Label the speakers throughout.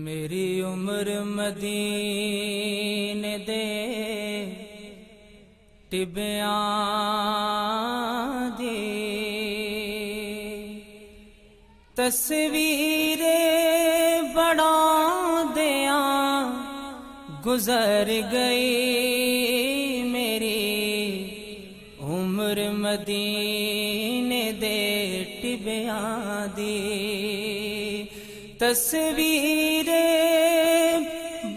Speaker 1: میری عمر مدینے دے ٹبیاں دی تصویر بڑا دیاں گزر گئی میری عمر مدینے دے ٹبیاں دی تصویر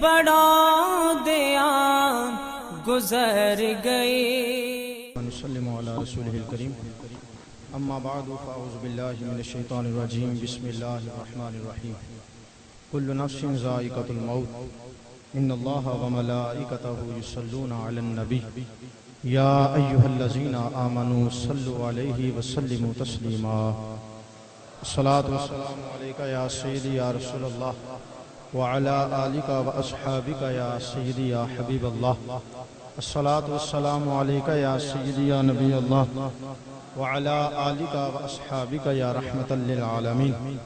Speaker 1: بڑا دیاں گزر گئی.
Speaker 2: نسلم علی رسولہ الکریم. اما بعد فاعوذ باللہ من الشیطان الرجیم. بسم اللہ الرحمن الرحیم. کل نفس ذائقۃ الموت ان اللہ وملائکتہ یصلون علی النبی یا ایھا الذین آمنوا صلوا علیہ وسلموا تسلیما. الصلاۃ والسلام علیک یا سیدی یا رسول اللہ وعلی آلک واصحابک یا سیدی یا حبیب اللہ. الصلاۃ والسلام علیک یا سیدی یا نبی اللہ وعلی آلک واصحابک یا رحمۃ للعالمین.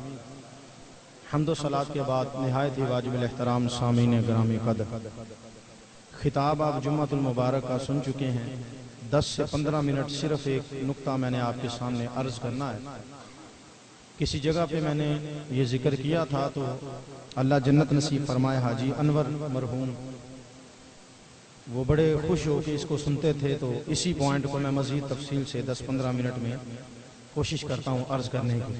Speaker 2: حمد و صلاۃ کے بعد نہایت ہی واجب الاحترام سامعین گرامی قدر، خطاب آپ جمعۃ المبارک کا سن چکے ہیں. 10 سے 15 منٹ صرف ایک نقطہ میں نے آپ کے سامنے عرض کرنا ہے. کسی جگہ پہ میں نے یہ ذکر کیا تھا تو اللہ جنت نصیب فرمائے. حاجی انور مرحوم وہ بڑے خوش ہو کے اس کو سنتے تھے، تو اسی پوائنٹ کو میں مزید تفصیل سے 10-15 منٹ میں کوشش کرتا ہوں عرض کرنے کی.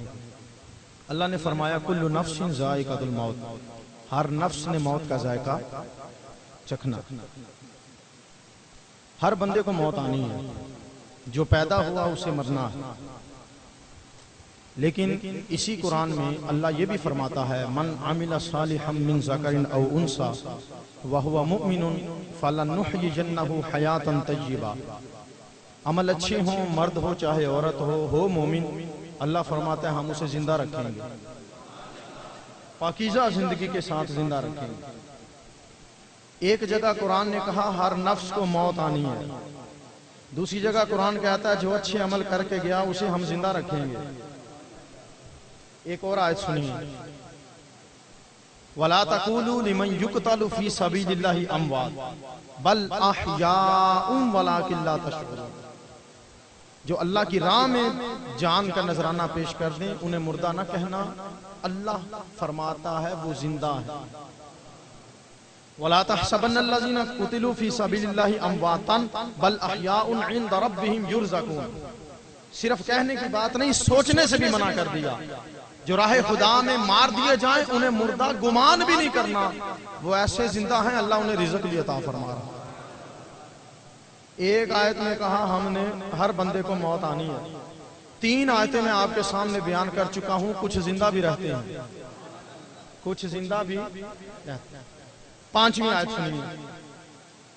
Speaker 2: اللہ نے فرمایا کل نفس ذائقۃ الموت، ہر نفس نے موت کا ذائقہ چکھنا. ہر بندے کو موت آنی ہے، جو پیدا ہوا اسے مرنا ہے. لیکن اسی قرآن میں اللہ یہ بھی فرماتا ہے من عمل صالحا من ذکر او انثى وهو مؤمن فلنحيينه حیاتا طیبا. عمل اچھے ہوں، مرد ہو چاہے عورت ہو مومن، اللہ فرماتا ہے ہم اسے زندہ رکھیں گے، پاکیزہ زندگی کے ساتھ زندہ رکھیں گے. ایک جگہ قرآن نے کہا ہر نفس کو موت آنی ہے، دوسری جگہ قرآن کہتا ہے جو اچھے عمل کر کے گیا اسے ہم زندہ رکھیں گے. ایک اور آیت سنیے وَلَا تَقُولُوا لِمَنْ يُقْتَلُ فِي سَبِيلِ اللَّهِ أَمْوَاتٌ بَلْ أَحْيَاءٌ وَلَكِنْ لَا تَشْعُرُونَ. جو اللہ کی راہ میں جان کا نذرانہ پیش کر دیں انہیں مردہ نہ کہنا، اللہ فرماتا ہے وہ زندہ ہے. وَلَا تَحْسَبَنَّ الَّذِينَ قُتِلُوا فِي سَبِيلِ اللَّهِ أَمْوَاتًا بَلْ أَحْيَاءٌ عِندَ رَبِّهِمْ يُرْزَقُونَ. صرف کہنے کی بات نہیں، سوچنے سے بھی منع کر دیا. جو راہ خدا میں مار دیے جائیں انہیں مردہ گمان بھی نہیں کرنا، وہ ایسے زندہ ہیں اللہ انہیں رزق لیے عطا فرما رہا. ایک آیت میں کہا ہم نے ہر بندے کو موت آنی ہے. 3 آیتیں میں آپ کے سامنے بیان کر چکا ہوں. کچھ زندہ بھی رہتے ہیں، کچھ زندہ بھی رہتے ہیں. 5ویں آیت سنیے،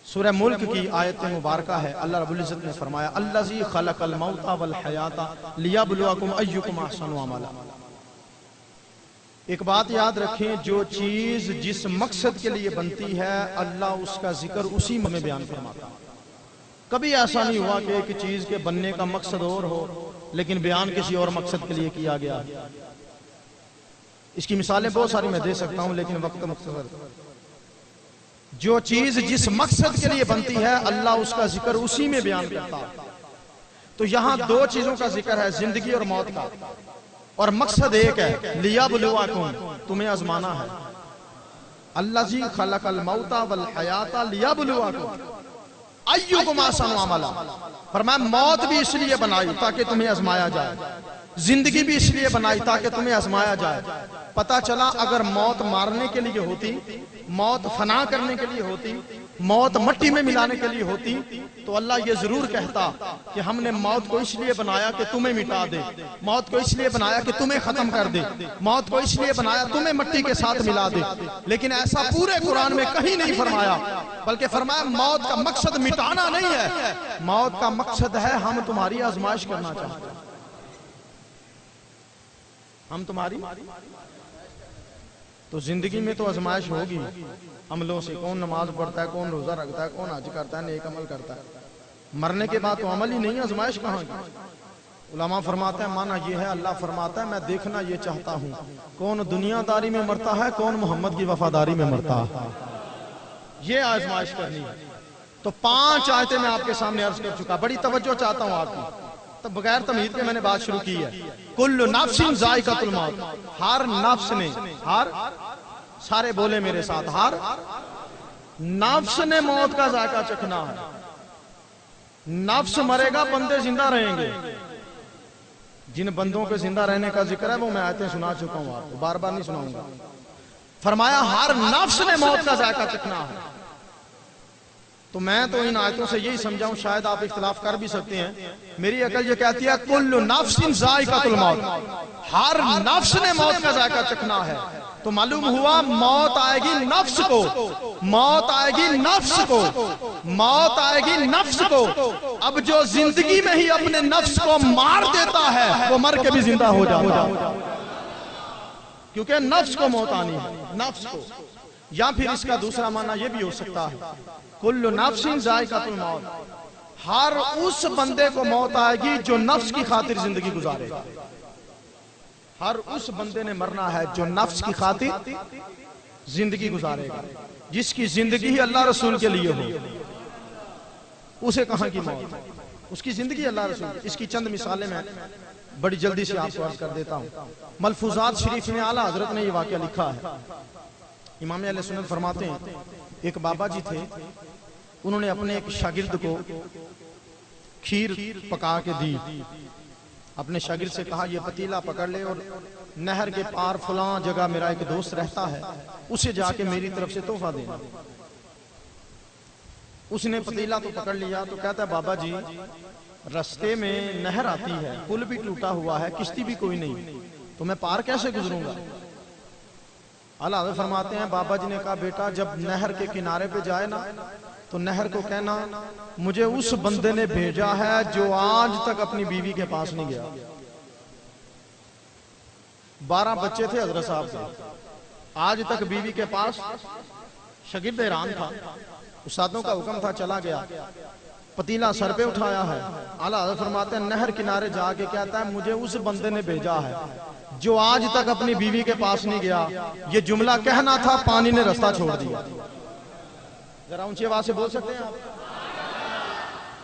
Speaker 2: سورہ ملک کی آیت مبارکہ ہے. اللہ رب العزت نے فرمایا الذی خلق الموت والحیات لیبلوکم ایکم احسن عملا. ایک بات یاد رکھیں، جو چیز جس مقصد کے لیے بنتی ہے اللہ اس کا ذکر اسی میں بیان فرماتا. کبھی ایسا نہیں ہوا کہ ایک چیز کے بننے کا مقصد اور ہو لیکن بیان کسی اور مقصد کے لیے کیا گیا. اس کی مثالیں بہت ساری میں دے سکتا ہوں لیکن وقت مختصر. جو چیز جس مقصد کے لیے بنتی ہے اللہ اس کا ذکر اسی میں بیان کرتا. تو یہاں 2 چیزوں کا ذکر ہے، زندگی اور موت کا، اور مقصد ایک ہے لیبلوکم، تمہیں آزمانا ہے. الذی خلق الموت والحیات لیبلوکم ایکم احسن عملا. فرمایا موت بھی اس لیے بنائی تاکہ تمہیں آزمایا جائے، زندگی بھی اس لیے بنائی تاکہ تمہیں آزمایا جائے. پتہ چلا اگر موت مارنے کے لیے ہوتی، موت فنا کرنے کے لیے ہوتی، موت مٹی میں ملانے کے لیے ہوتی تو اللہ یہ ضرور کہتا کہ ہم نے موت کو اس لیے بنایا کہ تمہیں مٹا دے، موت کو اس لیے بنایا کہ تمہیں ختم کر دے، موت کو اس لیے بنایا تمہیں مٹی کے ساتھ ملا دے. لیکن ایسا پورے قرآن میں کہیں نہیں فرمایا، بلکہ فرمایا موت کا مقصد مٹانا نہیں ہے، موت کا مقصد ہے ہم تمہاری آزمائش کرنا چاہتے ہیں. ہم تمہاری تو زندگی میں تو آزمائش ہوگی عملوں سے. کون نماز پڑھتا ہے، کون روزہ رکھتا ہے، کون حج کرتا ہے، نیک عمل کرتا ہے. مرنے کے بعد تو عمل ہی نہیں، آزمائش کہاں کی. علماء فرماتے ہیں معنی یہ ہے، اللہ فرماتا ہے میں دیکھنا یہ چاہتا ہوں کون دنیا داری میں مرتا ہے، کون محمد کی وفاداری میں مرتا ہے۔ یہ آزمائش کرنی ہے۔ تو 5 آیتیں میں آپ کے سامنے عرض کر چکا، بڑی توجہ چاہتا ہوں آپ کی، تو بغیر تمہید کے میں نے بات شروع کی ہے۔ کل نفس ذائقۃ الموت، ہر نفس نے، ہر، سارے بولے میرے ساتھ، ہر نفس نے موت کا ذائقہ چکھنا ہے۔ نفس مرے گا، بندے زندہ رہیں گے۔ جن بندوں کے زندہ رہنے کا ذکر ہے وہ میں آیتیں سنا چکا ہوں، آپ کو بار بار نہیں سناؤں گا۔ فرمایا ہر نفس نے موت کا ذائقہ چکھنا ہے۔ تو میں تو ان آیتوں سے یہی سمجھاؤں، شاید آپ اختلاف کر بھی سکتے ہیں، میری عقل یہ کہتی ہے کل نفس ذائقۃ الموت، ہر نفس نے موت کا ذائقہ چکھنا ہے۔ تو معلوم ہوا موت آئے گی نفس کو، موت آئے گی نفس کو، موت آئے گی نفس کو۔ اب جو زندگی میں ہی اپنے نفس کو مار دیتا ہے وہ مر کے بھی زندہ ہو جاتا ہے، کیونکہ نفس کو موت آنی ہے، نفس کو۔ یا پھر اس کا دوسرا معنی یہ بھی ہو سکتا ہے کل نفس ذائقۃ الموت، ہر اس بندے کو موت آئے گی جو نفس کی خاطر زندگی گزارے گا۔ ہر اس بندے نے مرنا ہے جو نفس کی خاطر زندگی گزارے گا، جس کی زندگی ہی اللہ رسول کے لیے ہو، اسے کہاں کی موت، اس کی زندگی اللہ رسول۔ اس کی چند مثالیں میں بڑی جلدی سے آپ کو عرض کر دیتا ہوں۔ ملفوظات شریف میں اعلیٰ حضرت نے یہ واقعہ لکھا ہے۔ امام اہل سنت فرماتے ہیں ایک بابا جی تھے، انہوں نے اپنے ایک شاگرد کو کھیر پکا کے دی۔ اپنے شاگرد سے کہا یہ پتیلا پکڑ لے اور نہر کے پار فلاں جگہ میرا ایک دوست رہتا ہے، اسے جا کے میری طرف سے تحفہ دینا۔ اس نے پتیلا تو پکڑ لیا، تو کہتا ہے بابا جی رستے میں نہر آتی ہے، پل بھی ٹوٹا ہوا ہے، کشتی بھی کوئی نہیں، تو میں پار کیسے گزروں گا؟ اعلیٰ حضرت فرماتے ہیں بابا جی نے کہا بیٹا جب نہر کے کنارے پہ جائے نا تو نہر کو کہنا مجھے اس بندے نے بھیجا ہے جو آج تک اپنی بیوی کے پاس نہیں گیا۔ 12 بچے تھے حضرت صاحب کے، آج تک بیوی کے پاس۔ شاگرد حیران تھا، استادوں کا حکم تھا، چلا گیا، پتیلا سر پہ اٹھایا ہے۔ اعلیٰ حضرت فرماتے ہیں نہر کنارے جا کے کہتا ہے مجھے اس بندے نے بھیجا ہے جو آج تک اپنی بیوی کے پاس نہیں گیا۔ یہ جملہ کہنا تھا، پانی نے رستہ چھوڑ دیا۔ ذرا اونچی آواز سے بول سکتے ہیں آپ؟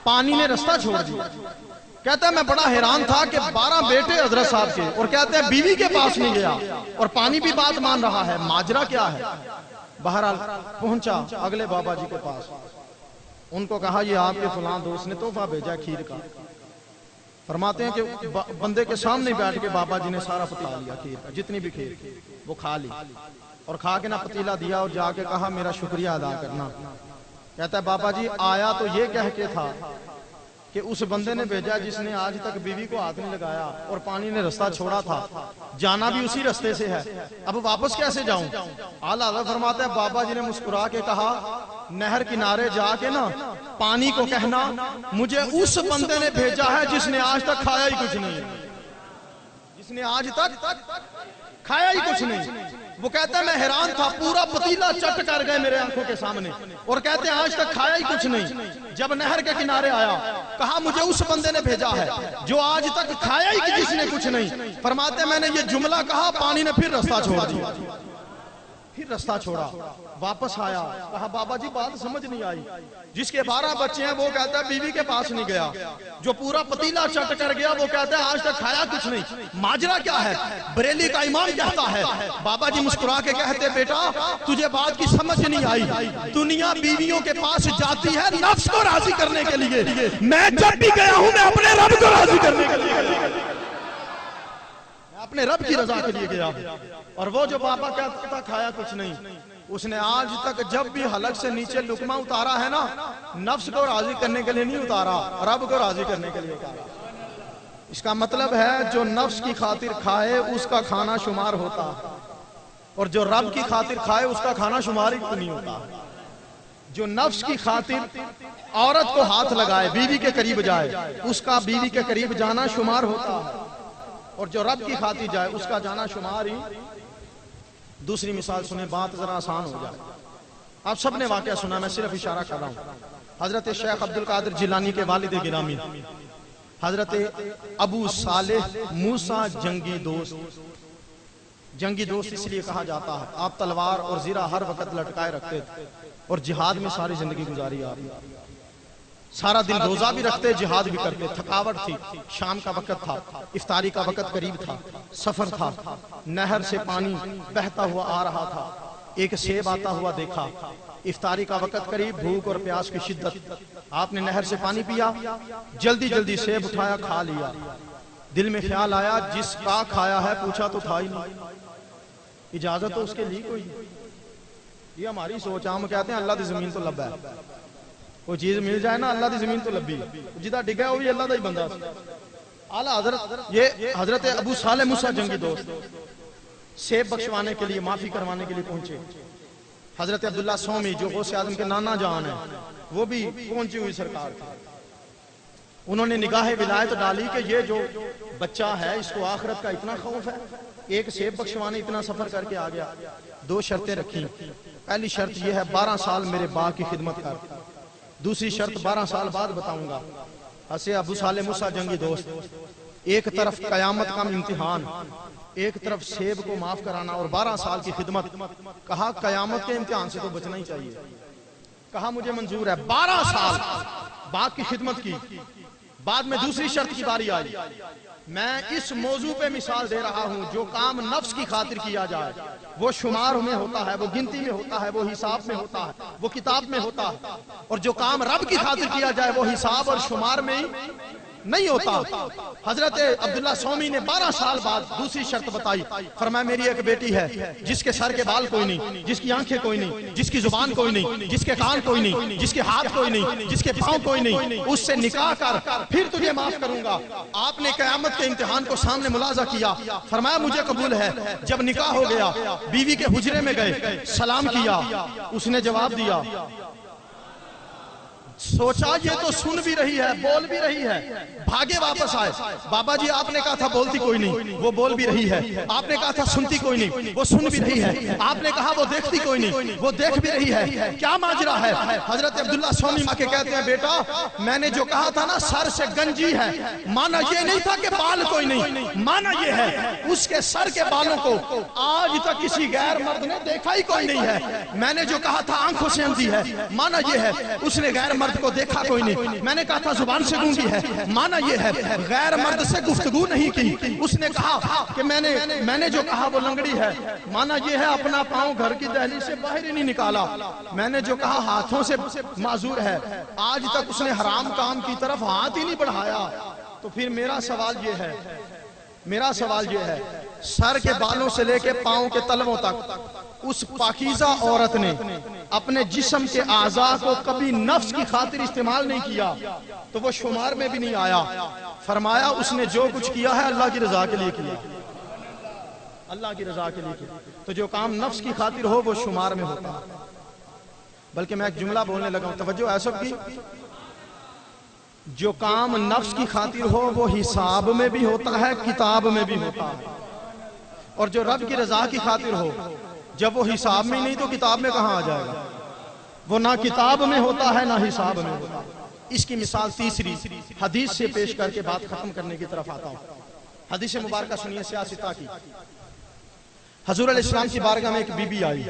Speaker 2: پانی نے رستہ چھوڑ دیا۔ کہتا ہے میں بڑا حیران تھا کہ 12 بیٹے حضرت صاحب کے، اور کہتے ہیں بیوی کے پاس نہیں گیا، اور پانی بھی بات مان رہا ہے، ماجرا کیا ہے؟ بہرحال پہنچا اگلے بابا جی کے پاس، ان کو کہا یہ آپ کے فلاں دوست نے تحفہ بھیجا کھیر کا۔ فرماتے ہیں کہ بندے کے سامنے بیٹھ کے بابا جی نے سارا پکا لیا کھیر کا، جتنی بھی کھیر وہ کھا لی، اور کھا کے نہ پتیلا دیا اور جا کے کہا میرا شکریہ ادا کرنا۔ کہتا ہے بابا جی آیا تو یہ کہہ کے تھا کہ اس بندے نے بھیجا جس نے آج تک بیوی کو ہاتھ نہیں لگایا اور پانی نے رستہ چھوڑا تھا، جانا بھی اسی رستے سے ہے، اب واپس کیسے جاؤں؟ اعلیٰ حضرت فرماتے ہیں بابا جی نے مسکرا کے کہا نہر کنارے جا کے نا پانی کو کہنا مجھے اس بندے نے بھیجا ہے جس نے آج تک کھایا ہی کچھ نہیں، جس نے آج تک کھایا ہی کچھ نہیں۔ وہ کہتا ہے میں حیران تھا، پورا پتیلا چٹ کر گئے میرے آنکھوں کے سامنے، اور کہتے ہیں آج تک کھایا ہی کچھ نہیں۔ جب نہر کے کنارے آیا کہا مجھے اس بندے نے بھیجا ہے جو آج تک کھایا ہی جس نے کچھ نہیں۔ فرماتے ہیں میں نے یہ جملہ کہا، پانی نے پھر رستہ چھوڑ دیا، پھر رستہ چھوڑا، واپس آیا، کہا بابا جی بات سمجھ نہیں آئی، جس کے 12 بچے ہیں وہ کہتا ہے بیوی کے پاس نہیں گیا، جو پورا پتیلا چٹ کر گیا وہ کہتا ہے آج تک کھایا کچھ نہیں، ماجرا کیا ہے؟ بریلی کا امام کہتا ہے، بابا جی مسکرا کے کہتے بیٹا تجھے بات کی سمجھ نہیں آئی، دنیا بیویوں کے پاس جاتی ہے نفس کو راضی کرنے کے لیے، میں جب بھی گیا ہوں میں اپنے رب کو راضی کرنے کے لیے، اپنے رب کی رضا کے لیے گیا۔ اور وہ جو بابا کہتا تھا کھایا کچھ نہیں، اس نے آج تک جب بھی حلق سے نیچے لقمہ اتارا ہے نا، نفس کو راضی کرنے کے لیے نہیں اتارا، رب کو راضی کرنے کے لیے اتارا۔ اس کا مطلب ہے جو نفس کی خاطر کھائے اس کا کھانا شمار ہوتا، اور جو رب کی خاطر کھائے اس کا کھانا شمار ہی نہیں ہوتا۔ جو نفس کی خاطر عورت کو ہاتھ لگائے، بیوی کے قریب جائے، اس کا بیوی کے قریب جانا شمار ہوتا ہے، اور جو رب کی خاطر جائے اس کا جانا شمار ہی۔ دوسری مثال سنیں، بات ذرا آسان ہو جائے۔ آپ سب نے واقعہ سنا، میں صرف اشارہ کر رہا ہوں۔ حضرت شیخ عبد القادر جیلانی کے والد گرامی حضرت ابو صالح موسیٰ جنگی دوست. جنگی دوست اس لیے کہا جاتا ہے آپ تلوار اور زرہ ہر وقت لٹکائے رکھتے تھے اور جہاد میں ساری زندگی گزاری آپ نے. سارا دن روزہ بھی رکھتے جہاد بھی کرتے. تھکاوٹ تھی, شام کا وقت تھا, افطاری کا وقت قریب تھا, سفر تھا, نہر سے پانی بہتا ہوا آ رہا تھا, ایک سیب آتا ہوا دیکھا, افطاری کا وقت قریب, بھوک اور پیاس کی شدت. آپ نے نہر سے پانی پیا, جلدی جلدی سیب اٹھایا, کھا لیا. دل میں خیال آیا جس کا کھایا ہے پوچھا تو تھا ہی نہیں, اجازت تو اس کے لیے کوئی نہیں. یہ ہماری سوچ, ہم کہتے ہیں اللہ دی زمین تو لب ہے, کوئی چیز مل جائے نا اللہ دی زمین تو لبی, جدہ ڈگا وہ بھی اللہ دا ہی بندہ. اعلیٰ حضرت یہ حضرت ابو صالح موسیٰ جنگی دوست سیب بخشوانے کے لیے, معافی کروانے کے لیے پہنچے. حضرت عبداللہ سومی جو غوث اعظم کے نانا جان ہیں وہ بھی پہنچی ہوئی سرکار تھی. انہوں نے نگاہ ولایت ڈالی کہ یہ جو بچہ ہے اس کو آخرت کا اتنا خوف ہے, ایک سیب بخشوانے اتنا سفر کر کے آ گیا. 2 شرطیں رکھیں. پہلی شرط یہ ہے 12 سال میرے باپ کی خدمت کر. دوسری شرط 12 سال بعد بتاؤں گا. ایسے ابو صالح موسیٰ جنگی دوست, ایک طرف قیامت کا امتحان, ایک طرف سیب کو معاف کرانا اور 12 سال کی خدمت. کہا قیامت کے امتحان سے تو بچنا ہی چاہیے. کہا مجھے منظور ہے. 12 سال باپ کی خدمت کی. بعد میں دوسری شرط کی باری آئی. میں اس موضوع پہ مثال دے رہا ہوں جو کام نفس کی خاطر کیا جائے وہ شمار میں ہوتا ہے, وہ گنتی میں ہوتا ہے, وہ حساب میں ہوتا ہے, وہ کتاب میں ہوتا ہے. اور جو کام رب کی خاطر کیا جائے وہ حساب اور شمار میں نہیں ہوتا. حضرت عبداللہ سومی نے 12 سال بعد دوسری شرط بتائی. فرمایا میری ایک بیٹی ہے جس کے سر کے بال کوئی نہیں, جس کی آنکھیں کوئی نہیں, جس کی زبان کوئی نہیں, جس کے کان کوئی نہیں, جس کے ہاتھ کوئی نہیں, جس کے پاؤں کوئی نہیں, اس سے نکاح کر پھر تجھے معاف کروں گا. آپ نے قیامت کے امتحان کو سامنے ملاحظہ کیا. فرمایا مجھے قبول ہے. جب نکاح ہو گیا بیوی کے حجرے میں گئے, سلام کیا, اس نے جواب دیا. سوچا یہ تو سن بھی رہی ہے, بول بھی رہی ہے. بھاگے واپس آئے. بابا جی آپ نے کہا تھا بولتی کوئی نہیں, وہ بول بھی رہی ہے. آپ نے کہا تھا سنتی کوئی نہیں, وہ سن بھی رہی ہے. آپ نے کہا وہ دیکھتی کوئی نہیں, وہ دیکھ بھی رہی ہے. کیا ماجرا ہے؟ حضرت عبداللہ سومی ماں کے کہتے ہیں بیٹا میں نے جو کہا تھا نا سر سے گنجی ہے, مانا یہ نہیں تھا کہ بال کوئی نہیں, مانا یہ ہے اس کے سر کے بالوں کو آج تک کسی غیر مرد نے دیکھا ہی کوئی نہیں ہے. میں نے جو کہا تھا آنکھوں سے اندھی ہے, مانا یہ ہے اس نے غیر مرد کو دیکھا کوئی نہیں. میں نے کہا تھا زبان سے گونگی ہے, مانا یہ ہے غیر مرد سے گفتگو نہیں کی. اس نے کہا کہ میں نے جو کہا وہ لنگڑی ہے, مانا یہ ہے اپنا پاؤں گھر کی دہلی سے باہر ہی نہیں نکالا. میں نے جو کہا ہاتھوں سے معذور ہے, آج تک اس نے حرام کام کی طرف ہاتھ ہی نہیں بڑھایا. تو پھر میرا سوال یہ ہے سر کے بالوں سے لے کے پاؤں کے تلووں تک اس پاکیزہ عورت نے اپنے جسم کے اعضاء کو کبھی نفس کی خاطر استعمال نہیں کیا تو وہ شمار میں بھی نہیں آیا. فرمایا اس نے جو کچھ کیا ہے اللہ کی رضا کے لیے کیا, اللہ کی رضا کے لیے کیا. تو جو کام نفس کی خاطر ہو وہ شمار میں ہوتا. بلکہ میں ایک جملہ بولنے لگا ہوں, توجہ ہے سب کی. جو کام نفس کی خاطر ہو وہ حساب میں بھی ہوتا ہے, کتاب میں بھی ہوتا ہے. اور جو رب کی رضا کی خاطر ہو جب وہ حساب میں نہیں تو کتاب میں کہاں آ جائے گا. وہ نہ کتاب میں ہوتا ہے نہ حساب میں ہوتا ہے. اس کی مثال تیسری حدیث سے پیش کر کے بات ختم کرنے کی طرف آتا ہوں. حدیث مبارکہ سنیے سیاستہ کی. حضور علیہ السلام کی بارگاہ میں ایک بی بی آئی.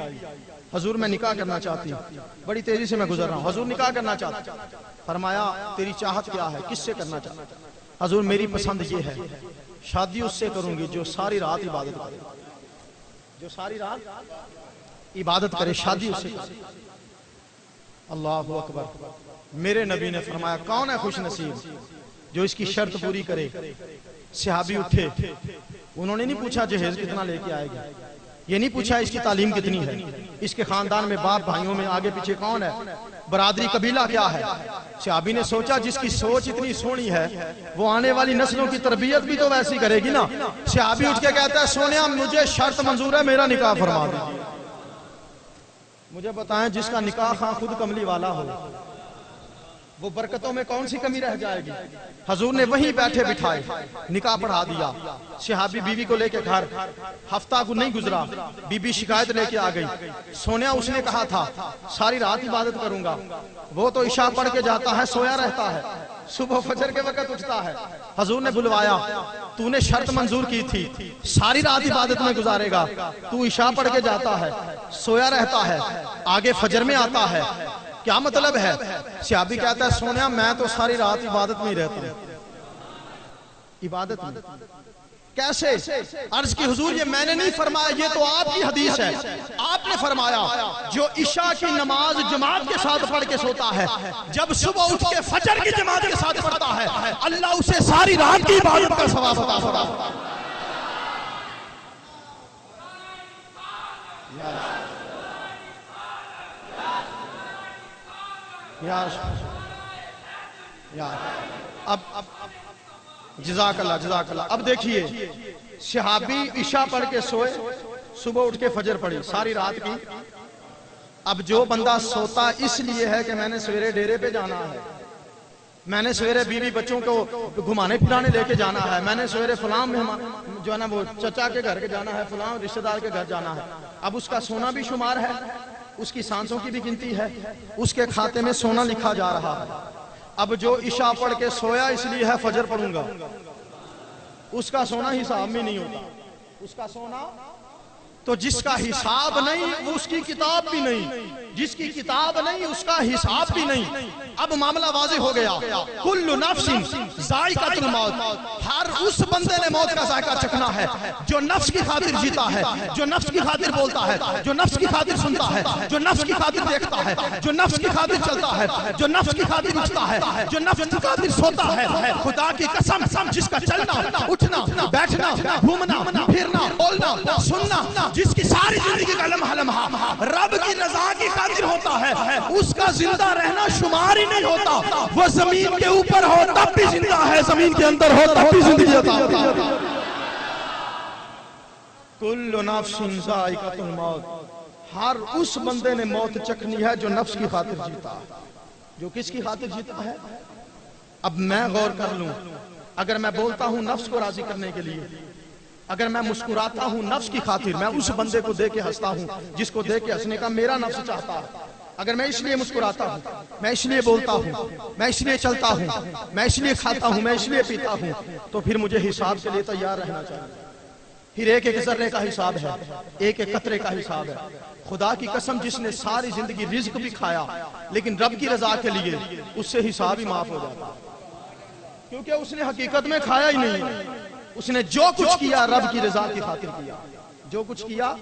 Speaker 2: حضور میں نکاح کرنا چاہتی ہوں, بڑی تیزی سے میں گزر رہا ہوں. حضور نکاح کرنا چاہتا. فرمایا تیری چاہت کیا ہے, کس سے کرنا چاہتا؟ حضور میری پسند یہ ہے شادی اس سے کروں گی جو ساری رات عبادت کرے, جو ساری رات عبادت کرے, شادی اس سے کرے. اللہ اکبر. میرے نبی نے فرمایا کون ہے خوش نصیب جو اس کی شرط پوری کرے. صحابی اٹھے, انہوں نے نہیں پوچھا جہیز کتنا لے کے آئے گا, یہ نہیں پوچھا اس کی تعلیم کتنی ہے, اس کے خاندان میں باپ بھائیوں میں آگے پیچھے کون ہے, برادری قبیلہ کیا ہے. صحابی نے سوچا جس کی سوچ اتنی سونی ہے وہ آنے والی نسلوں کی تربیت بھی تو ویسی کرے گی نا. صحابی اٹھ کے کہتا ہے سونیا مجھے شرط منظور ہے, میرا نکاح فرما دیں. مجھے بتائیں جس کا نکاح خود کملی والا ہو, وہ برکتوں میں کون سی کمی رہ جائے گی؟ حضور نے وہیں بیٹھے بٹھائے نکاح پڑھا دیا. صحابی بیوی کو لے کے گھر, ہفتہ کو نہیں گزرا, بیوی شکایت لے کے آ گئی. سونیا اس نے کہا تھا ساری رات عبادت کروں گا, وہ تو عشاء پڑھ کے جاتا ہے, سویا رہتا ہے, صبح فجر کے وقت اٹھتا ہے. حضور نے بلوایا, تو نے شرط منظور کی تھی, ساری رات عبادت میں گزارے گا, تو عشاء پڑھ کے جاتا ہے, سویا رہتا ہے, آگے فجر میں آتا ہے, کیا مطلب ہے؟ صحابی کہتا ہے سونیا میں تو ساری رات عبادت میں ہی رہتا ہوں. عبادت میں کیسے؟ عرض کی حضور یہ میں نے نہیں فرمایا, یہ تو آپ کی حدیث ہے. آپ نے فرمایا جو عشاء کی نماز جماعت کے ساتھ پڑھ کے سوتا ہے, جب صبح اٹھ کے فجر کی جماعت کے ساتھ پڑھتا ہے, اللہ اسے ساری رات کی عبادت کا ثواب عطا فرماتا ہے. اب جزاک اللہ. اب دیکھیے صحابی عشاء پڑھ کے سوئے, صبح اٹھ کے فجر پڑھی, ساری رات کی. اب جو بندہ سوتا اس لیے ہے کہ میں نے سویرے ڈیرے پہ جانا ہے, میں نے سویرے بیوی بچوں کو گھمانے پھرانے لے کے جانا ہے, میں نے سویرے فلاں جو ہے نا وہ چچا کے گھر کے جانا ہے, فلاں رشتہ دار کے گھر جانا ہے, اب اس کا سونا بھی شمار ہے, اس کی سانسوں کی بھی گنتی ہے, اس کے کھاتے میں سونا لکھا جا رہا ہے. اب جو عشاء پڑھ کے سویا اس لیے ہے فجر پڑھوں گا, اس کا سونا حساب میں نہیں ہوتا. اس کا سونا تو جس کا حساب نہیں وہ اس کی کتاب بھی نہیں, جس کی کتاب نہیں اس کا حساب بھی نہیں. اب معاملہ واضح ہو گیا, کل نفس ذائقۃ الموت, ہر اس بندے نے موت کا ذائقہ چکھنا ہے جو نفس کی خاطر جیتا ہے, جو نفس کی خاطر بولتا ہے, جو نفس کی خاطر سنتا ہے, جو نفس کی خاطر دیکھتا ہے, جو نفس کی خاطر چلتا ہے, جو نفس کی خاطر اٹھتا ہے, جو نفس کی خاطر سوتا ہے. خدا کی قسم جس کا چلنا اٹھنا بیٹھنا گھومنا پھرنا بولنا سننا, جس کی ساری زندگی کا لمحہ لمحہ رب کی رضا کی خاطر ہوتا ہے, اس کا زندہ رہنا شمار ہی نہیں ہوتا. وہ زمین کے اوپر ہو تب بھی زندہ ہے, زمین کے اندر ہو تب بھی زندگی عطا ہوتی ہے. کل نفس ذائقۃ الموت, ہر اس بندے نے موت چکھنی ہے جو نفس کی خاطر جیتا, جو کس کی خاطر جیتا ہے. اب میں غور کر لوں, اگر میں بولتا ہوں نفس کو راضی کرنے کے لیے, اگر میں مسکراتا ہوں نفس کی خاطر, میں اس بندے کو دیکھ کے ہنستا ہوں جس کو دیکھ کے ہنسنے کا میرا نفس چاہتا ہے. اگر میں اس لیے مسکراتا ہوں, میں اس لیے بولتا ہوں, میں اس لیے چلتا ہوں, میں اس لیے کھاتا ہوں, میں اس لیے پیتا ہوں, تو پھر مجھے حساب کے لیے تیار رہنا چاہیے. پھر ایک ایک ذرے کا حساب ہے, ایک ایک قطرے کا حساب ہے. خدا کی قسم جس نے ساری زندگی رزق بھی کھایا لیکن رب کی رضا کے لیے, اس سے حساب ہی معاف ہو جاتا, کیونکہ اس نے حقیقت میں کھایا ہی نہیں. اس نے جو کچھ کیا رب کی رضا کی خاطر کیا, جو کچھ کیا.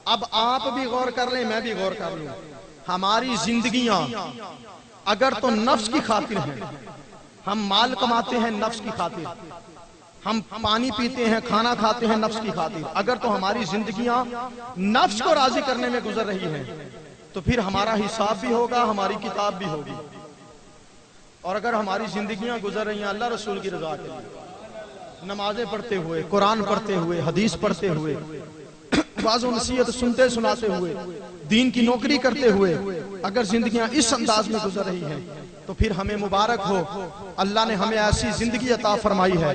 Speaker 2: اب آپ بھی غور کر لیں, میں بھی غور کر لوں, ہماری زندگیاں اگر تو نفس کی خاطر ہیں, ہم مال کماتے ہیں نفس کی خاطر, ہم پانی پیتے ہیں, کھانا کھاتے ہیں نفس کی خاطر, اگر تو ہماری زندگیاں نفس کو راضی کرنے میں گزر رہی ہیں, تو پھر ہمارا حساب بھی ہوگا, ہماری کتاب بھی ہوگی. اور اگر ہماری زندگیاں گزر رہی ہیں اللہ رسول کی رضا کے لیے, نمازیں پڑھتے ہوئے, قرآن پڑھتے ہوئے, حدیث پڑھتے ہوئے, واعظ و نصیحت سنتے سناتے ہوئے, دین کی نوکری کرتے ہوئے, اگر زندگیاں اس انداز میں گزر رہی ہیں, تو پھر ہمیں مبارک ہو. اللہ نے ہمیں ایسی زندگی عطا فرمائی ہے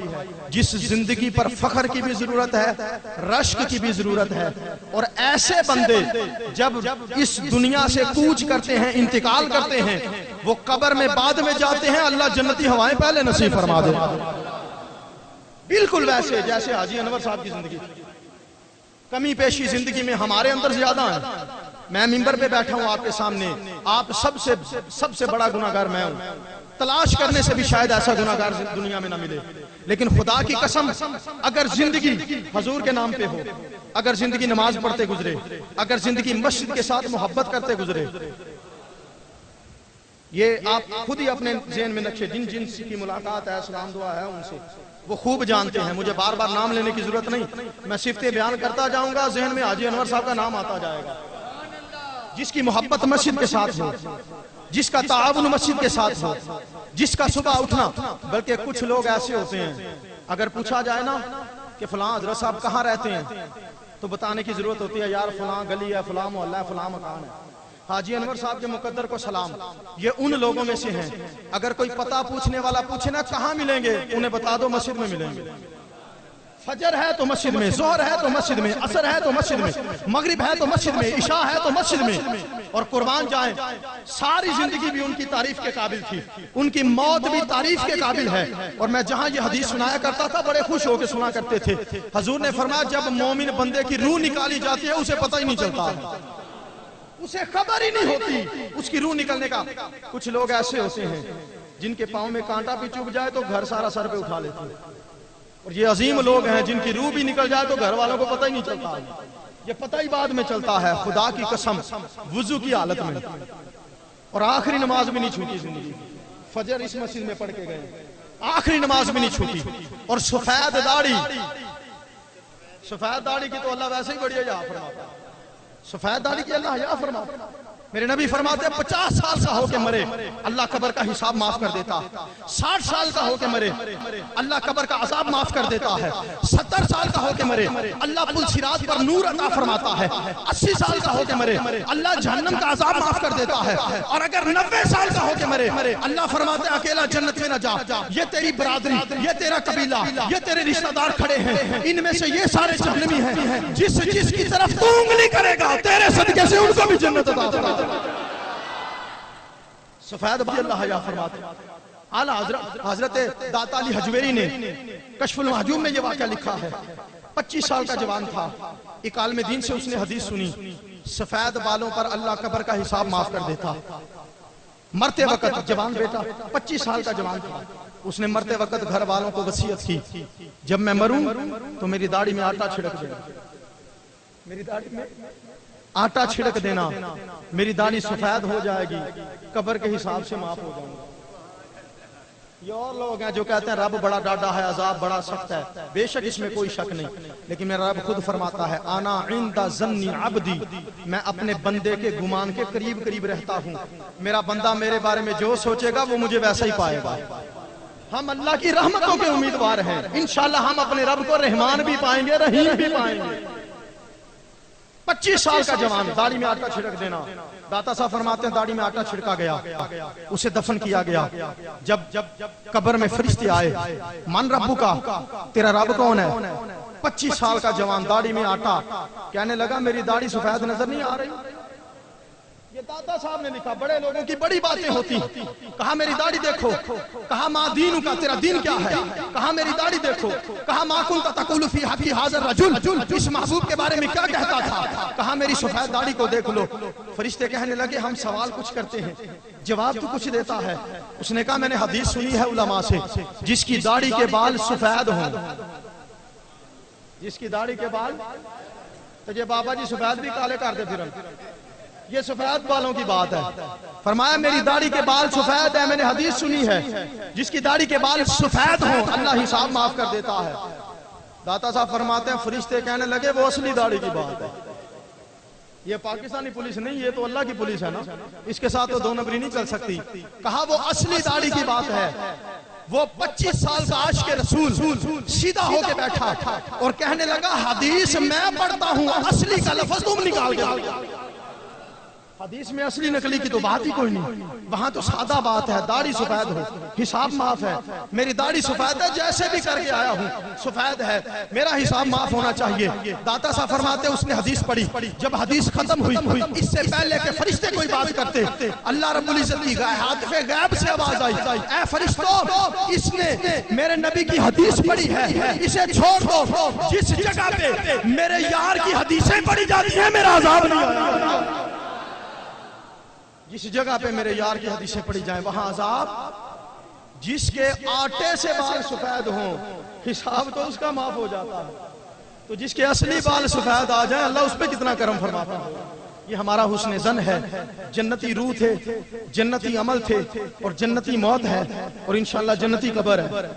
Speaker 2: جس زندگی پر فخر کی بھی ضرورت ہے, رشک کی بھی ضرورت ہے. اور ایسے بندے جب اس دنیا سے کوچ کرتے ہیں, انتقال کرتے ہیں, وہ قبر میں بعد میں جاتے ہیں, اللہ جنتی ہوائیں پہلے نصیب فرما دے. بالکل ویسے جیسے حاجی انور صاحب کی زندگی, کمی پیشی زندگی میں ہمارے اندر زیادہ ہیں. میں منبر پہ بیٹھا ہوں آپ کے سامنے, آپ سب سے بڑا گناہگار میں ہوں, تلاش کرنے سے بھی شاید ایسا گناہگار دنیا میں نہ ملے. لیکن خدا کی قسم اگر زندگی حضور کے نام پہ ہو, اگر زندگی نماز پڑھتے گزرے, اگر زندگی مسجد کے ساتھ محبت کرتے گزرے, یہ آپ خود ہی اپنے ذہن میں نقشے, جن جن کی ملاقات ہے, سلام دعا ہے ان سے, وہ خوب جانتے ہیں. مجھے بار بار نام لینے کی ضرورت نہیں, میں صفتیں بیان کرتا جاؤں گا, ذہن میں حاجی انور صاحب کا نام آتا جائے گا. جس کی محبت مسجد کے ساتھ ہو, جس کا تعاون مسجد کے ساتھ ہو, جس کا صبح اٹھنا. بلکہ کچھ لوگ ایسے ہوتے ہیں, اگر پوچھا جائے نا کہ فلاں حضرت صاحب کہاں رہتے ہیں, تو بتانے کی ضرورت ہوتی ہے, یار فلاں گلی ہے, فلاں محلہ ہے, فلاں مکان ہے. حاجی انور صاحب کے مقدر کو سلام، یہ ان لوگوں میں سے ہیں اگر کوئی پتہ پوچھنے والا پوچھے نا کہاں ملیں گے، انہیں بتا دو مسجد میں ملیں گے۔ فجر ہے تو مسجد میں، ظہر ہے تو مسجد میں، عصر ہے تو مسجد میں، مغرب ہے تو مسجد میں، عشاء ہے تو مسجد میں۔ اور قربان جائیں ساری زندگی بھی ان کی تعریف کے قابل تھی، ان کی موت بھی تعریف کے قابل ہے۔ اور میں جہاں یہ حدیث سنایا کرتا تھا بڑے خوش ہو کے سنا کرتے تھے۔ حضور نے فرمایا جب مومن بندے کی روح نکالی جاتی ہے اسے پتہ ہی نہیں چلتا، اسے خبر ہی نہیں ہوتی اس کی روح نکلنے کا۔ کچھ لوگ ایسے ہوتے ہیں جن کے پاؤں میں کانٹا بھی چبھ جائے تو گھر سارا سر پہ اٹھا لیتے ہیں، اور یہ عظیم لوگ ہیں جن کی روح بھی نکل جائے تو گھر والوں کو پتہ ہی نہیں چلتا، یہ پتہ ہی بعد میں چلتا ہے۔ خدا کی قسم وضو کی حالت میں اور آخری نماز بھی نہیں چھوٹی زندگی، فجر اس مسجد میں پڑھ کے گئے، آخری نماز بھی نہیں چھوٹی۔ اور سفید داڑھی کی تو اللہ ویسے ہی بڑی حیا فرماتا ہے، سفید داڑھی کی اللہ حیا فرماتا ہے۔ میرے نبی فرماتے ہیں 50 سال کا ہو کے مرے اللہ قبر کا حساب معاف کر دیتا، 60 سال کا ہو کے مرے اللہ قبر کا عذاب معاف کر دیتا ہے، 70 سال کا ہو کے مرے اللہ پل صراط پر نور عطا فرماتا ہے، 80 سال کا ہو کے مرے اللہ جہنم کا عذاب معاف کر دیتا ہے، اور اگر 90 سال کا ہو کے مرے اللہ فرماتے ہیں اکیلا جنت میں نہ جا، یہ تیری برادری، یہ تیرا قبیلہ، یہ تیرے رشتہ دار کھڑے ہیں، ان میں سے یہ سارے جہنمی ہیں، جس کی طرف تو انگلی کرے گا تیرے صدقے سے ان کو بھی جنت عطا فرماتا ہے۔ سفید بھی اللہ حیا فرماتے ہیں۔ اعلیٰ حضرت داتا علی حجویری نے کشف المحجوب میں یہ واقعہ لکھا ہے، 25 سال کا جوان تھا، ایک عالم دین سے اس نے حدیث سنی، سفید بالوں پر اللہ قبر کا حساب معاف کر دیتا۔ مرتے وقت جوان بیٹا 25 سال کا جوان تھا، اس نے مرتے وقت گھر والوں کو وصیت کی جب میں مروں تو میری داڑھی میں آٹا چھڑک دینا، میری داڑھی میں آٹا چھڑک دینا، میری داڑھی سفید ہو جائے گی، قبر کے حساب سے معاف ہو جاؤں گا۔ یہ اور لوگ ہیں جو کہتے ہیں رب بڑا ڈاڈا ہے، عذاب بڑا سخت ہے، بے شک اس میں کوئی شک نہیں، لیکن میرا رب خود فرماتا ہے انا عند ظن عبدی، میں اپنے بندے کے گمان کے قریب قریب رہتا ہوں، میرا بندہ میرے بارے میں جو سوچے گا وہ مجھے ویسا ہی پائے گا۔ ہم اللہ کی رحمتوں کے امیدوار ہیں، انشاءاللہ ہم اپنے رب کو رحمان بھی پائیں گے، رحیم بھی پائیں گے۔ 25 سال کا جوان، داڑھی میں آٹا چھڑک دینا، داتا صاحب فرماتے ہیں داڑھی میں آٹا چھڑکا گیا، اسے دفن کیا گیا، جب قبر میں فرشتے آئے من ربو کا، تیرا رب کون ہے؟ 25 سال کا جوان داڑھی میں آٹا، کہنے لگا میری داڑھی سفید نظر نہیں آ رہی۔ یہ داتا صاحب نے لکھا، بڑے لوگوں کی بڑی باتیں ہوتی، کہا میری داڑھی دیکھو، کہا ما دینو کا، تیرا دین کیا ہے؟ کہا میری داڑھی دیکھو، کہا ما کنت تقول فی حقی حاضر رجل، اس محبوب کے بارے میں کیا کہتا تھا؟ کہا میری سفید داڑھی کو دیکھ لو۔ فرشتے کہنے لگے ہم سوال کچھ کرتے ہیں جواب تو کچھ دیتا ہے۔ اس نے کہا میں نے حدیث سنی ہے علماء سے، جس کی داڑھی کے بال سفید ہوں، جس کی داڑھی کے بال، تو یہ بابا جی سفید بھی کالے کر دے پھر، یہ سفید بالوں کی بات ہے۔ فرمایا میری داڑھی کے بال سفید ہے، میں نے حدیث سنی ہے جس کی داڑھی کے بال سفید ہوں اللہ حساب معاف کر دیتا ہے۔ داتا صاحب فرماتے ہیں فرشتے کہنے لگے وہ اصلی داڑھی کی بات ہے، یہ پاکستانی پولیس نہیں، یہ تو اللہ کی پولیس ہے نا، اس کے ساتھ تو دو نمبری نہیں چل سکتی۔ کہا وہ اصلی داڑھی کی بات ہے۔ وہ 25 سال کا عاشق رسول سیدھا ہو کے بیٹھا اور کہنے لگا حدیث میں پڑھتا ہوں، اصلی کا لفظ تم نکال دیا۔ حدیث میں اصلی نقلی کی تو بات ہی کوئی نہیں، وہاں تو سادہ بات ہے، داڑھی سفید ہو حساب معاف ہے، میری داڑھی سفید ہے، جیسے بھی کر کے آیا ہوں سفید ہے، میرا حساب معاف ہونا چاہیے۔ داتا صاحب فرماتے اس نے حدیث پڑھی، جب حدیث ختم ہوئی اس سے پہلے کہ فرشتے کوئی بات کرتے اللہ رب العزت کی ہاتف غیب سے آواز آئی، اے فرشتوں اس نے میرے نبی کی حدیث پڑھی ہے، اسے چھوڑ دو، جس جگہ پہ میرے یار کی حدیثیں پڑھی جاتی ہیں میرا عذاب نہیں آتا، جس جگہ پہ میرے یار کی حدیثیں پڑھی جائیں وہاں عذاب۔ جس کے آٹے سے بال سفید ہوں حساب تو اس کا معاف ہو جاتا ہے، تو جس کے اصلی بال سفید آ جائیں اللہ اس پہ کتنا کرم فرماتا ہے۔ یہ ہمارا حسن ظن ہے، جنتی روح تھے، جنتی عمل تھے، اور جنتی موت ہے، اور انشاءاللہ جنتی قبر ہے،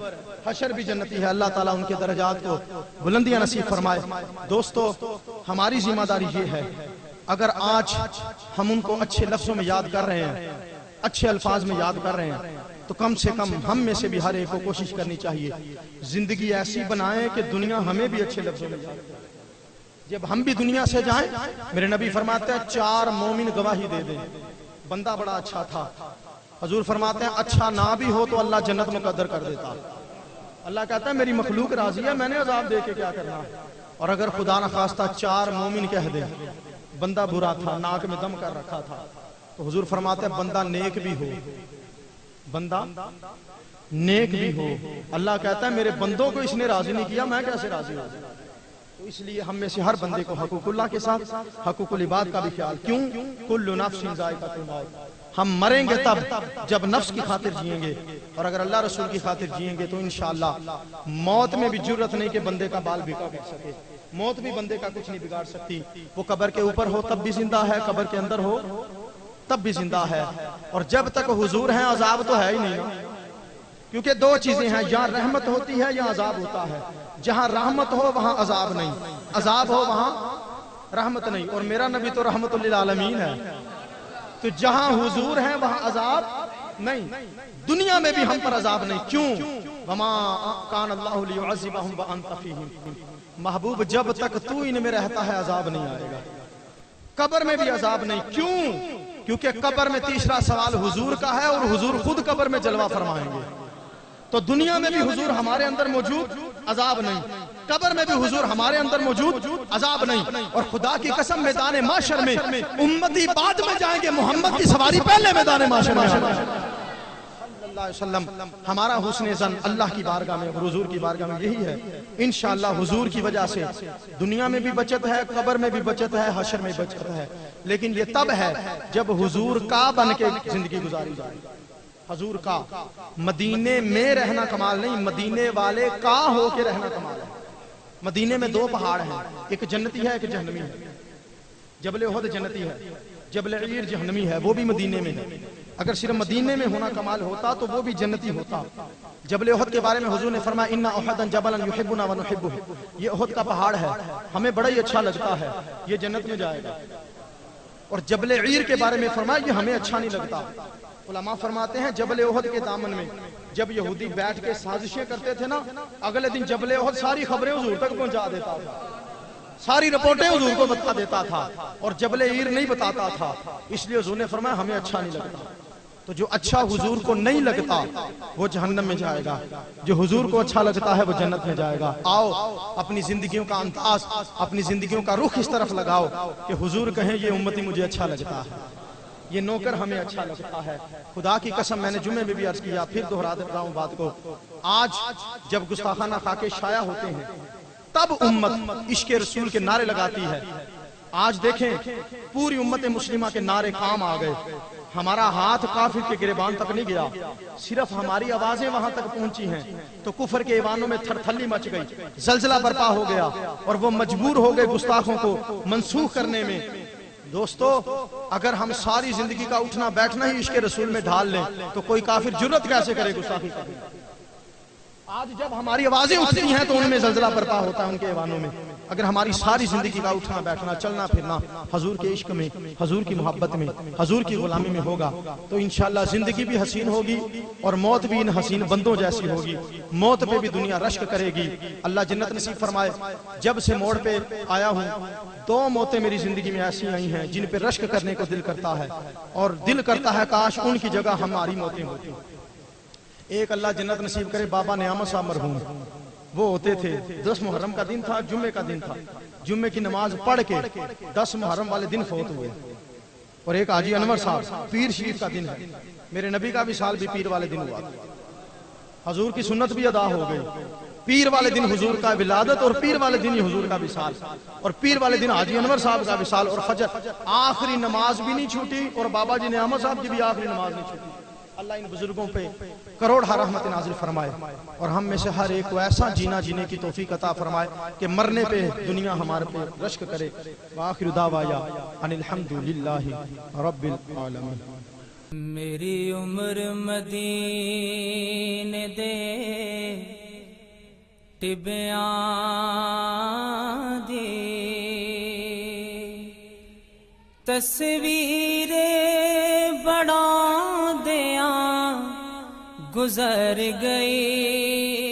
Speaker 2: حشر بھی جنتی ہے۔ اللہ تعالیٰ ان کے درجات کو بلندیاں نصیب فرمائے۔ دوستو ہماری ذمہ داری یہ ہے، اگر آج ہم ان کو اچھے لفظوں میں یاد کر رہے ہیں، اچھے الفاظ میں یاد کر رہے ہیں، تو کم سے کم ہم میں سے بھی ہر ایک کو کوشش کرنی چاہیے زندگی ایسی بنائیں کہ دنیا ہمیں بھی اچھے لفظوں میں یاد کرے، جب ہم بھی دنیا سے جائیں میرے نبی فرماتے ہیں 4 مومن گواہی دے دیں بندہ بڑا اچھا تھا. حضور فرماتے ہیں اچھا نہ بھی ہو تو اللہ جنت مقدر کر دیتا. اللہ کہتا ہے میری مخلوق راضی ہے، میں نے عذاب دے کے کیا کرنا. اور اگر خدا نخواستہ 4 مومن کہہ دے بندہ برا تھا، ناک میں دم کر رکھا تھا، تو حضور فرماتے ہیں بندہ نیک بھی ہو، بندہ نیک بھی ہو، اللہ کہتا ہے میرے بندوں کو اس نے راضی نہیں کیا، میں کیسے راضی ہوں. تو اس لیے ہم میں سے ہر بندے کو حقوق اللہ کے ساتھ حقوق العباد کا بھی خیال. کیوں؟ کل نفس ذائقۃ الموت. ہم مریں گے تب جب نفس کی خاطر جئیں گے، اور اگر اللہ رسول کی خاطر جئیں گے تو انشاءاللہ موت میں بھی جرت نہیں کہ بندے کا بال بکا سکے. موت بھی بندے کا کچھ نہیں بگاڑ سکتی. وہ قبر کے اوپر ہو تب بھی زندہ ہے، قبر کے اندر ہو تب بھی زندہ ہے. اور جب تک حضور ہیں عذاب تو ہے ہی نہیں، کیونکہ 2 چیزیں ہیں، یا رحمت ہوتی ہے یا عذاب ہوتا ہے. جہاں رحمت ہو وہاں عذاب نہیں، عذاب ہو وہاں رحمت نہیں. اور میرا نبی تو رحمت للعالمین ہے، تو جہاں حضور ہیں وہاں عذاب نہیں. دنیا میں بھی ہم پر عذاب نہیں. کیوں؟ وما کان اللہ لیعذبہم وانت فیہم. محبوب جب تک تو ان میں رہتا ہے عذاب نہیں آئے گا. قبر میں بھی عذاب نہیں. کیوں؟ کیونکہ قبر میں تیسرا سوال حضور کا ہے، اور حضور خود قبر میں جلوہ فرمائیں گے. تو دنیا میں بھی حضور ہمارے اندر موجود، عذاب نہیں. قبر میں بھی حضور ہمارے اندر موجود، عذاب نہیں. اور خدا کی قسم میدان محشر میں امتی بعد میں جائیں گے، محمد کی سواری پہلے میدان محشر میں. صلی اللہ علیہ وسلم ہمارا حسن ظن اللہ کی بارگاہ میں اور حضور کی بارگاہ میں یہی ہے. انشاءاللہ حضور کی وجہ سے دنیا میں بھی بچت ہے، قبر میں بھی بچت ہے، حشر میں بچت ہے. لیکن یہ تب ہے جب حضور کا بن کے زندگی گزاری جائے. حضور کا مدینے میں رہنا کمال نہیں، مدینے والے کا ہو کے رہنا کمال ہے. مدینے میں 2 پہاڑ ہیں، ایک جنتی ہے ایک جہنمی ہے. جبل احد جنتی ہے، جبل عیر جہنمی ہے، وہ بھی مدینے میں ہے. اگر صرف مدینے میں ہونا کمال ہوتا تو وہ بھی جنتی ہوتا. جبل احد کے بارے میں حضور نے فرمایا ان احدا جبلا یحبنا ونحبه. یہ احد کا پہاڑ ہے، ہمیں بڑا ہی اچھا لگتا ہے، یہ جنت میں جائے گا. اور جبل عیر کے بارے میں فرمایا یہ ہمیں اچھا نہیں لگتا. علماء فرماتے ہیں جبل احد کے دامن میں جب یہودی بیٹھ کے سازشیں کرتے تھے نا، اگلے دن جبل احد ساری خبریں حضور تک پہنچا دیتا تھا، ساری رپورٹیں حضور کو بتا دیتا تھا، اور جبل عیر نہیں بتاتا تھا. اس لیے حضور نے فرمایا ہمیں اچھا نہیں لگتا. تو جو اچھا حضور کو نہیں لگتا وہ جہنم میں جائے گا، جو حضور کو اچھا لگتا ہے وہ جنت میں جائے گا. آؤ اپنی زندگیوں کا انداز، اپنی زندگیوں کا رخ اس طرف لگاؤ کہ حضور کہیں یہ امتی مجھے اچھا لگتا ہے، یہ نوکر ہمیں اچھا لگتا ہے. خدا کی قسم میں نے جمعے میں بھی عرض کیا، پھر دہرا دیتا ہوں بات کو. آج جب گستاخانہ خاکے شائع ہوتے ہیں تب امت عشق رسول کے نعرے لگاتی ہے. آج دیکھیں پوری امت مسلمہ کے نعرے کام آ گئے. ہمارا ہاتھ کافر کے گریبان تک نہیں گیا، صرف ہماری آوازیں وہاں تک پہنچی ہیں تو کفر کے ایوانوں میں تھر تھلی مچ گئی، زلزلہ برپا ہو گیا، اور وہ مجبور ہو گئے گستاخوں کو منسوخ کرنے میں. دوستو اگر ہم ساری زندگی کا اٹھنا بیٹھنا ہی عشق رسول میں ڈھال لیں تو کوئی کافر جرت کیسے کرے گستاخی کرنے. آج جب ہماری آوازیں اٹھتی ہیں تو ان میں زلزلہ برپا ہوتا ہے ان کے ایوانوں میں. اگر ہماری ساری زندگی کا اٹھنا بیٹھنا چلنا پھرنا حضور کے عشق میں، حضور کی محبت میں، حضور کی غلامی میں ہوگا تو انشاءاللہ زندگی بھی حسین ہوگی اور موت بھی ان حسین بندوں جیسی ہوگی. موت پہ بھی دنیا رشک کرے گی. اللہ جنت نصیب فرمائے. جب سے موڑ پہ آیا ہوں 2 موتیں میری زندگی میں ایسی آئی ہیں جن پہ رشک کرنے کو دل کرتا ہے، اور دل کرتا ہے کاش ان کی جگہ ہماری موتیں ہوتی. ایک اللہ جنت نصیب کرے بابا نعمت صاحب مرحوم، وہ ہوتے تھے 10 محرم کا دن تھا، جمعے کا دن تھا، جمعے کی نماز پڑھ کے 10 محرم والے دن فوت ہوئے. اور ایک حاجی انور صاحب پیر شریف کا دن ہے، میرے نبی کا وصال بھی پیر والے دن ہوا، حضور کی سنت بھی ادا ہو گئی. پیر والے دن حضور کا ولادت اور پیر والے دن ہی حضور کا وصال، اور پیر والے دن حاجی انور صاحب کا وصال، اور فجر آخری نماز بھی نہیں چھوٹی اور بابا جی نعمت صاحب کی بھی آخری نماز نہیں چھوٹی. اللہ ان بزرگوں پہ کروڑ رحمت نازل فرمائے اور ہم میں سے ہر ایک کو ایسا جینا جینے کی توفیق عطا فرمائے کہ مرنے پہ دنیا ہمارے پہ رشک کرے. وآخر دعوایا ان الحمدللہ رب العالمین.
Speaker 1: میری عمر مدینے دے ٹبیاں دی تصویر بڑا دیاں گزر گئی.